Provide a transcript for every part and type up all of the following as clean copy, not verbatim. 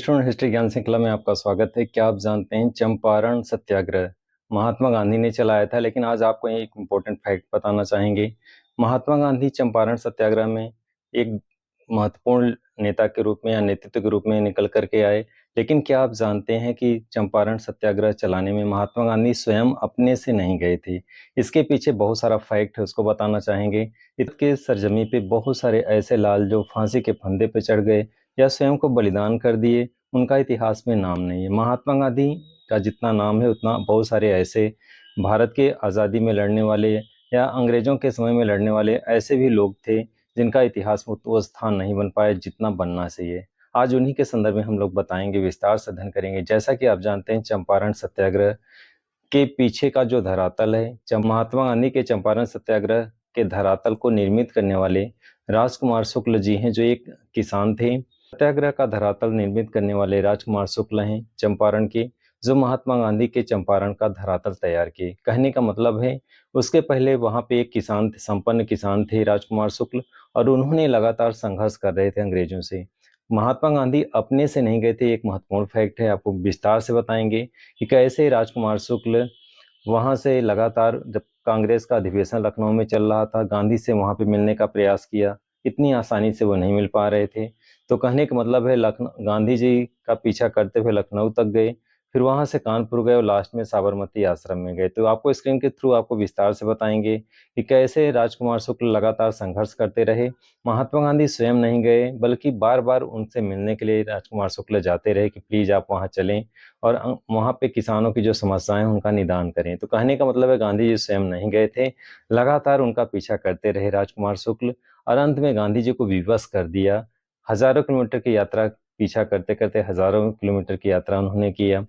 Student history ज्ञान श्रृंखला में आपका स्वागत है। क्या आप जानते हैं चंपारण सत्याग्रह महात्मा गांधी ने चलाया था? लेकिन आज आपको एक इम्पोर्टेंट फैक्ट बताना चाहेंगे। महात्मा गांधी चंपारण सत्याग्रह में एक महत्वपूर्ण नेता के रूप में या नेतृत्व के रूप में निकल करके आए। लेकिन क्या आप जानते हैं कि चंपारण सत्याग्रह चलाने में महात्मा गांधी स्वयं अपने से नहीं गए थे? इसके पीछे बहुत सारा फैक्ट है, उसको बताना चाहेंगे। इसके सरजमी पे बहुत सारे ऐसे लाल जो फांसी के फंदे पे चढ़ गए या स्वयं को बलिदान कर दिए, उनका इतिहास में नाम नहीं है। महात्मा गांधी का जितना नाम है उतना बहुत सारे ऐसे भारत के आज़ादी में लड़ने वाले या अंग्रेजों के समय में लड़ने वाले ऐसे भी लोग थे जिनका इतिहास में वो स्थान नहीं बन पाया जितना बनना चाहिए। आज उन्हीं के संदर्भ में हम लोग बताएंगे, विस्तार से अध्ययन करेंगे। जैसा कि आप जानते हैं चंपारण सत्याग्रह के पीछे का जो धरातल है, महात्मा गांधी के चंपारण सत्याग्रह के धरातल को निर्मित करने वाले राजकुमार शुक्ल जी हैं, जो एक किसान थे। सत्याग्रह का धरातल निर्मित करने वाले राजकुमार शुक्ल हैं चंपारण के, जो महात्मा गांधी के चंपारण का धरातल तैयार किए। कहने का मतलब है उसके पहले वहां पे एक किसान थे, संपन्न किसान थे राजकुमार शुक्ल, और उन्होंने लगातार संघर्ष कर रहे थे अंग्रेजों से। महात्मा गांधी अपने से नहीं गए थे। एक महत्वपूर्ण फैक्ट है, आपको विस्तार से बताएंगे कि कैसे राजकुमार शुक्ल वहां से लगातार, जब कांग्रेस का अधिवेशन लखनऊ में चल रहा था, गांधी से वहां पे मिलने का प्रयास किया। इतनी आसानी से वो नहीं मिल पा रहे थे। तो कहने का मतलब है लखनऊ, गांधी जी का पीछा करते हुए लखनऊ तक गए, फिर वहां से कानपुर गए और लास्ट में साबरमती आश्रम में गए। तो आपको स्क्रीन के थ्रू आपको विस्तार से बताएंगे कि कैसे राजकुमार शुक्ल लगातार संघर्ष करते रहे। महात्मा गांधी स्वयं नहीं गए, बल्कि बार बार उनसे मिलने के लिए राजकुमार शुक्ल जाते रहे कि प्लीज आप वहां चलें और वहां पे किसानों की जो समस्याएं हैं उनका निदान करें। तो कहने का मतलब है गांधी जी स्वयं नहीं गए थे, लगातार उनका पीछा करते रहे राजकुमार शुक्ल, और अंत में गांधी जी को विवश कर दिया। हजारों किलोमीटर की यात्रा, पीछा करते करते हजारों किलोमीटर की यात्रा उन्होंने किया,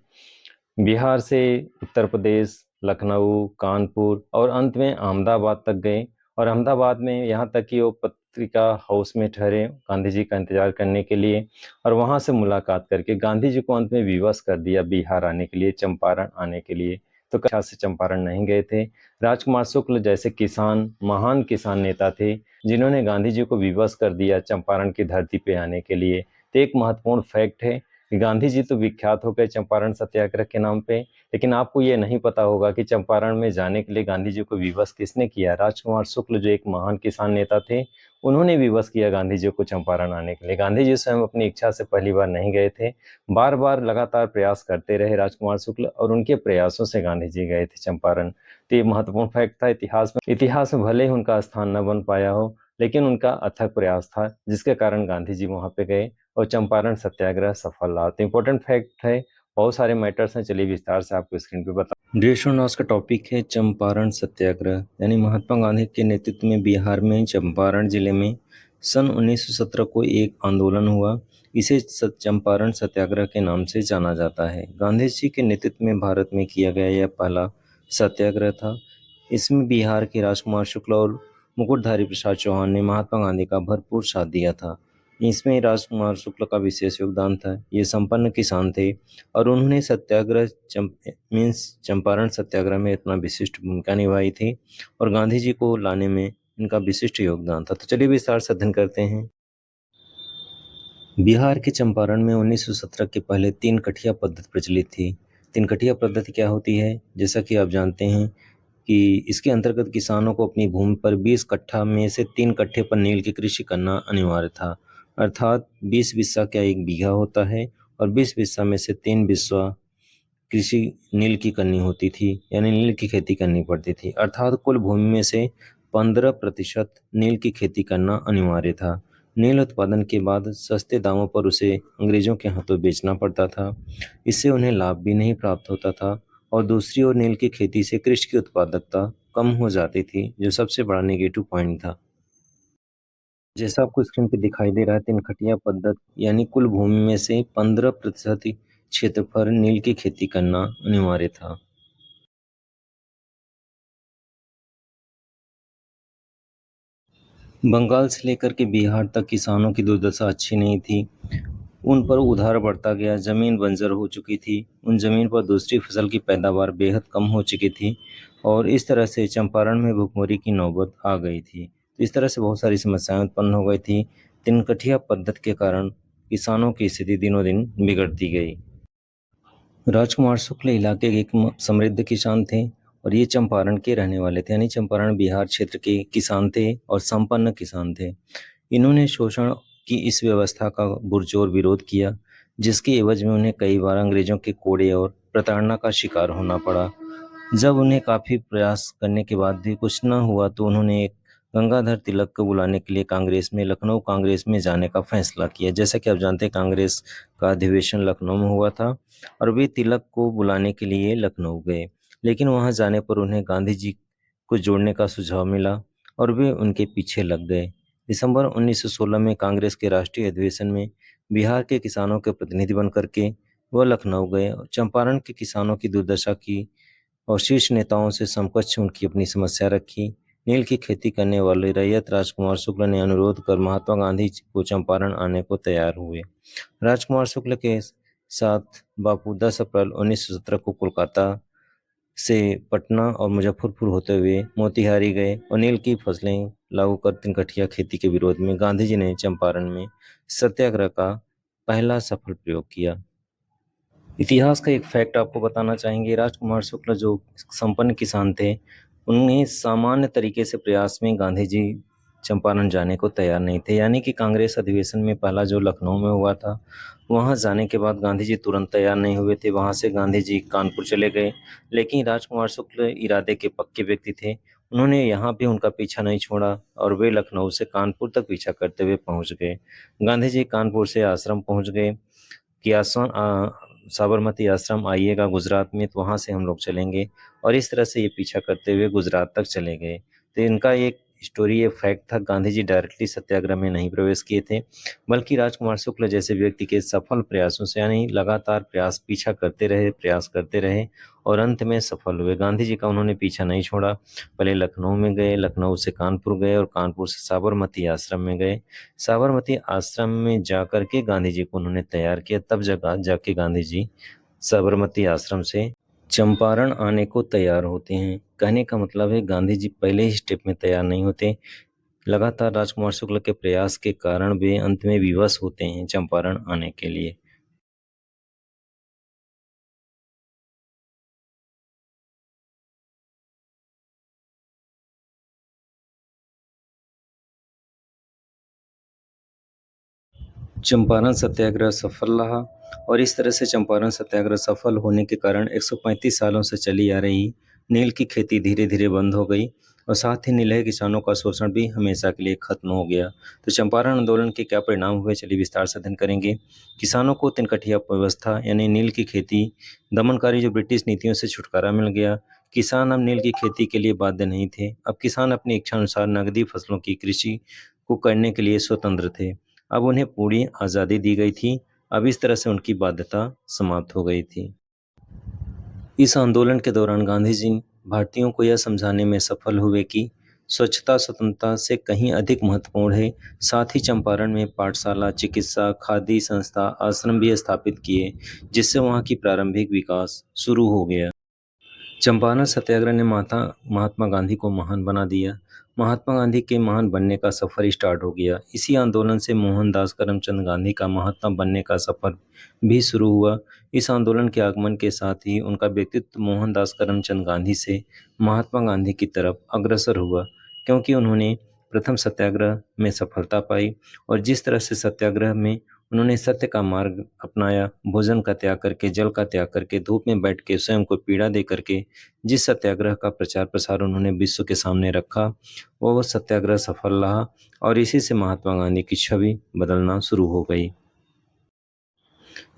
बिहार से उत्तर प्रदेश, लखनऊ, कानपुर और अंत में अहमदाबाद तक गए। और अहमदाबाद में यहाँ तक कि वो पत्रिका हाउस में ठहरे गांधी जी का इंतजार करने के लिए, और वहां से मुलाकात करके गांधी जी को अंत में विवश कर दिया बिहार आने के लिए, चंपारण आने के लिए। तो कक्षा से चंपारण नहीं गए थे। राजकुमार शुक्ल जैसे किसान, महान किसान नेता थे, जिन्होंने गांधी जी को विवश कर दिया चंपारण की धरती पे आने के लिए। तो एक महत्वपूर्ण फैक्ट है कि गांधी जी तो विख्यात हो गए चंपारण सत्याग्रह के नाम पे, लेकिन आपको ये नहीं पता होगा कि चंपारण में जाने के लिए गांधी जी को विवश किसने किया। राजकुमार शुक्ल जो एक महान किसान नेता थे, उन्होंने विवश किया गांधी जी को चंपारण आने के लिए। गांधी जी स्वयं अपनी इच्छा से पहली बार नहीं गए थे, बार बार लगातार प्रयास करते रहे राजकुमार शुक्ल, और उनके प्रयासों से गांधी जी गए थे चंपारण। तो ये महत्वपूर्ण फैक्ट था। इतिहास में भले ही उनका स्थान न बन पाया हो, लेकिन उनका अथक प्रयास था जिसके कारण गांधी जी वहां पे गए और चंपारण सत्याग्रह सफल रहा। तो इम्पोर्टेंट फैक्ट है, बहुत सारे मैटर्स हैं। चलिए विस्तार से आपको स्क्रीन पे बता। डियर स्टूडेंट, आज का टॉपिक है चंपारण सत्याग्रह, यानी महात्मा गांधी के नेतृत्व में बिहार में चंपारण जिले में सन 1917 को एक आंदोलन हुआ। इसे चंपारण सत्याग्रह के नाम से जाना जाता है। गांधी जी के नेतृत्व में भारत में किया गया यह पहला सत्याग्रह था। इसमें बिहार के राजकुमार शुक्ल और मुकुटधारी प्रसाद चौहान ने महात्मा गांधी का भरपूर साथ दिया था। इसमें राजकुमार शुक्ल का विशेष योगदान था। ये संपन्न किसान थे और उन्होंने चंपारण सत्याग्रह में इतना विशिष्ट भूमिका निभाई थी और गांधी जी को लाने में इनका विशिष्ट योगदान था। तो चलिए विस्तार से अध्ययन करते हैं। बिहार के चंपारण में 1917 के पहले तीन कठिया पद्धति प्रचलित थी। तीन कठिया पद्धति क्या होती है? जैसा कि आप जानते हैं कि इसके अंतर्गत किसानों को अपनी भूमि पर 20 कट्ठा में से 3 कट्ठे पर नील की कृषि करना अनिवार्य था। अर्थात 20 बिस्सा का 1 बीघा होता है और 20 बिस्सा में से 3 बिस्सा कृषि नील की करनी होती थी, यानी नील की खेती करनी पड़ती थी। अर्थात कुल भूमि में से 15% नील की खेती करना अनिवार्य था। नील उत्पादन के बाद सस्ते दामों पर उसे अंग्रेजों के हाथों बेचना पड़ता था। इससे उन्हें लाभ भी नहीं प्राप्त होता था और दूसरी ओर नील की खेती से कृषि की उत्पादकता कम हो जाती थी, जो सबसे बड़ा नेगेटिव पॉइंट था। जैसा आपको स्क्रीन पे दिखाई दे रहा है, तीन खटिया पद्धति यानी कुल भूमि में से 15% क्षेत्रफल नील की खेती करना अनिवार्य था। बंगाल से लेकर के बिहार तक किसानों की दुर्दशा अच्छी नहीं थी। उन पर उधार बढ़ता गया, जमीन बंजर हो चुकी थी, उन जमीन पर दूसरी फसल की पैदावार बेहद कम हो चुकी थी और इस तरह से चंपारण में भुखमरी की नौबत आ गई थी। तो इस तरह से बहुत सारी समस्याएं उत्पन्न हो गई थी। तिनकठिया पद्धति के कारण किसानों की स्थिति दिनों दिन बिगड़ती गई। राजकुमार शुक्ल इलाके के एक समृद्ध किसान थे और ये चंपारण के रहने वाले थे, यानी चंपारण बिहार क्षेत्र के किसान थे और संपन्न किसान थे। इन्होंने शोषण की इस व्यवस्था का पुरजोर विरोध किया, जिसके एवज में उन्हें कई बार अंग्रेजों के कोड़े और प्रताड़ना का शिकार होना पड़ा। जब उन्हें काफी प्रयास करने के बाद भी कुछ न हुआ तो उन्होंने एक गंगाधर तिलक को बुलाने के लिए कांग्रेस में लखनऊ कांग्रेस में जाने का फैसला किया। जैसा कि आप जानते हैं, कांग्रेस का अधिवेशन लखनऊ में हुआ था और वे तिलक को बुलाने के लिए लखनऊ गए। लेकिन वहां जाने पर उन्हें गांधी जी को जोड़ने का सुझाव मिला और वे उनके पीछे लग गए। दिसंबर 1916 में कांग्रेस के राष्ट्रीय अधिवेशन में बिहार के किसानों के प्रतिनिधि बनकर के वह लखनऊ गए और चंपारण के किसानों की दुर्दशा की और शीर्ष नेताओं से समकक्ष उनकी अपनी समस्या रखी। नील की खेती करने वाले रैयत राजकुमार शुक्ल ने अनुरोध कर महात्मा गांधी को चंपारण आने को तैयार हुए। राजकुमार शुक्ल के साथ बापू 10 अप्रैल 1917 को कोलकाता से पटना और मुजफ्फरपुर होते हुए मोतिहारी गए और नील की फसलें लागू कर तिनकठिया खेती के विरोध में गांधी जी ने चंपारण में सत्याग्रह का पहला सफल प्रयोग किया। इतिहास का एक फैक्ट आपको बताना चाहेंगे। राजकुमार शुक्ल जो संपन्न किसान थे, उन्हें सामान्य तरीके से प्रयास में गांधी जी चंपारण जाने को तैयार नहीं थे। यानी कि कांग्रेस अधिवेशन में पहला जो लखनऊ में हुआ था, वहां जाने के बाद गांधी जी तुरंत तैयार नहीं हुए थे। वहां से गांधी जी कानपुर चले गए। लेकिन राजकुमार शुक्ल इरादे के पक्के व्यक्ति थे। उन्होंने यहाँ भी उनका पीछा नहीं छोड़ा और वे लखनऊ से कानपुर तक पीछा करते हुए पहुंच गए। गांधी जी कानपुर से आश्रम पहुंच गए कि साबरमती आश्रम आइएगा गुजरात में, तो वहाँ से हम लोग चलेंगे। और इस तरह से ये पीछा करते हुए गुजरात तक चले गए। तो इनका एक स्टोरी, ये फैक्ट था। गांधी जी डायरेक्टली सत्याग्रह में नहीं प्रवेश किए थे, बल्कि राजकुमार शुक्ल जैसे व्यक्ति के सफल प्रयासों से, यानी लगातार प्रयास पीछा करते रहे, प्रयास करते रहे और अंत में सफल हुए। गांधी जी का उन्होंने पीछा नहीं छोड़ा। पहले लखनऊ में गए, लखनऊ से कानपुर गए और कानपुर से साबरमती आश्रम में गए। साबरमती आश्रम में जाकर के गांधी जी को उन्होंने तैयार किया। तब जगह जाके गांधी जी साबरमती आश्रम से चंपारण आने को तैयार होते हैं। कहने का मतलब है, गांधी जी पहले ही स्टेप में तैयार नहीं होते। लगातार राजकुमार शुक्ल के प्रयास के कारण वे अंत में विवश होते हैं चंपारण आने के लिए। चंपारण सत्याग्रह सफल रहा और इस तरह से चंपारण सत्याग्रह सफल होने के कारण 135 सालों से चली आ रही नील की खेती धीरे धीरे बंद हो गई और साथ ही नीलय किसानों का शोषण भी हमेशा के लिए खत्म हो गया। तो चंपारण आंदोलन के क्या परिणाम हुए, चलिए विस्तार से अध्ययन करेंगे। किसानों को तिनकठिया व्यवस्था यानी नील की खेती दमनकारी जो ब्रिटिश नीतियों से छुटकारा मिल गया। किसान अब नील की खेती के लिए बाध्य नहीं थे। अब किसान अपनी इच्छा अनुसार नकदी फसलों की कृषि को करने के लिए स्वतंत्र थे। अब उन्हें पूरी आज़ादी दी गई थी। अब इस तरह से उनकी बाध्यता समाप्त हो गई थी। इस आंदोलन के दौरान गांधी जी भारतीयों को यह समझाने में सफल हुए कि स्वच्छता स्वतंत्रता से कहीं अधिक महत्वपूर्ण है। साथ ही चंपारण में पाठशाला, चिकित्सा, खादी संस्था, आश्रम भी स्थापित किए, जिससे वहाँ की प्रारंभिक विकास शुरू हो गया। चंपारण सत्याग्रह ने महात्मा गांधी को महान बना दिया। महात्मा गांधी के महान बनने का सफर स्टार्ट हो गया। इसी आंदोलन से मोहनदास करमचंद गांधी का महात्मा बनने का सफर भी शुरू हुआ। इस आंदोलन के आगमन के साथ ही उनका व्यक्तित्व मोहनदास करमचंद गांधी से महात्मा गांधी की तरफ अग्रसर हुआ, क्योंकि उन्होंने प्रथम सत्याग्रह में सफलता पाई और जिस तरह से सत्याग्रह में उन्होंने सत्य का मार्ग अपनाया, भोजन का त्याग करके, जल का त्याग करके, धूप में बैठ के स्वयं को पीड़ा दे करके जिस सत्याग्रह का प्रचार प्रसार उन्होंने विश्व के सामने रखा, वो सत्याग्रह सफल रहा और इसी से महात्मा गांधी की छवि बदलना शुरू हो गई।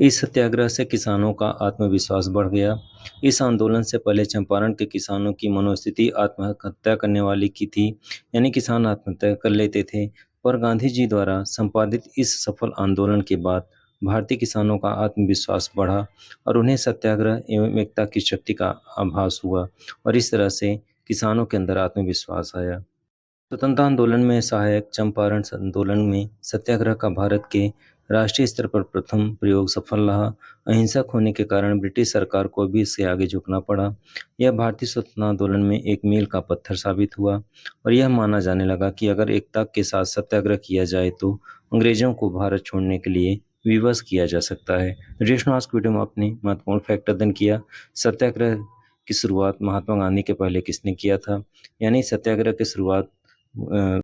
इस सत्याग्रह से किसानों का आत्मविश्वास बढ़ गया। इस आंदोलन से पहले चंपारण के किसानों की मनोस्थिति आत्महत्या करने वाली की थी, यानी किसान आत्महत्या कर लेते थे। पर गांधी जी द्वारा संपादित इस सफल आंदोलन के बाद भारतीय किसानों का आत्मविश्वास बढ़ा और उन्हें सत्याग्रह एवं एकता की शक्ति का आभास हुआ और इस तरह से किसानों के अंदर आत्मविश्वास आया। स्वतंत्रता आंदोलन में सहायक चंपारण आंदोलन में सत्याग्रह का भारत के राष्ट्रीय स्तर पर प्रथम प्रयोग सफल रहा। अहिंसक होने के कारण ब्रिटिश सरकार को भी इससे आगे झुकना पड़ा। यह भारतीय स्वतंत्रता आंदोलन में एक मील का पत्थर साबित हुआ और यह माना जाने लगा कि अगर एकता के साथ सत्याग्रह किया जाए तो अंग्रेजों को भारत छोड़ने के लिए विवश किया जा सकता है। रेशनो आज की वीडियो में अपनी महत्वपूर्ण फैक्ट अध्ययन किया। सत्याग्रह की शुरुआत महात्मा गांधी के पहले किसने किया था? यानी सत्याग्रह की शुरुआत